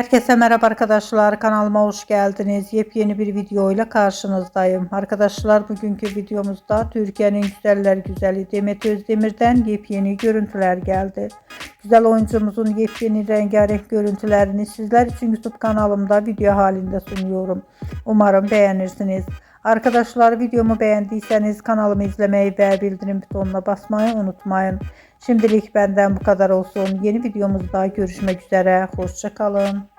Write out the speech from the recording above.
Herkese merhaba arkadaşlar, kanalıma hoş geldiniz. Yepyeni bir video ile karşınızdayım. Arkadaşlar, bugünkü videomuzda Türkiye'nin güzeller güzeli Demet Özdemir'den yepyeni görüntüler geldi. Güzel oyuncumuzun yepyeni rengarenk görüntülerini sizler için YouTube kanalımda video halinde sunuyorum. Umarım beğenirsiniz. Arkadaşlar, videomu beğendiyseniz kanalımı izlemeyi ve bildirim butonuna basmayı unutmayın. Şimdilik benden bu kadar olsun. Yeni videomuzda görüşmek üzere. Hoşça kalın.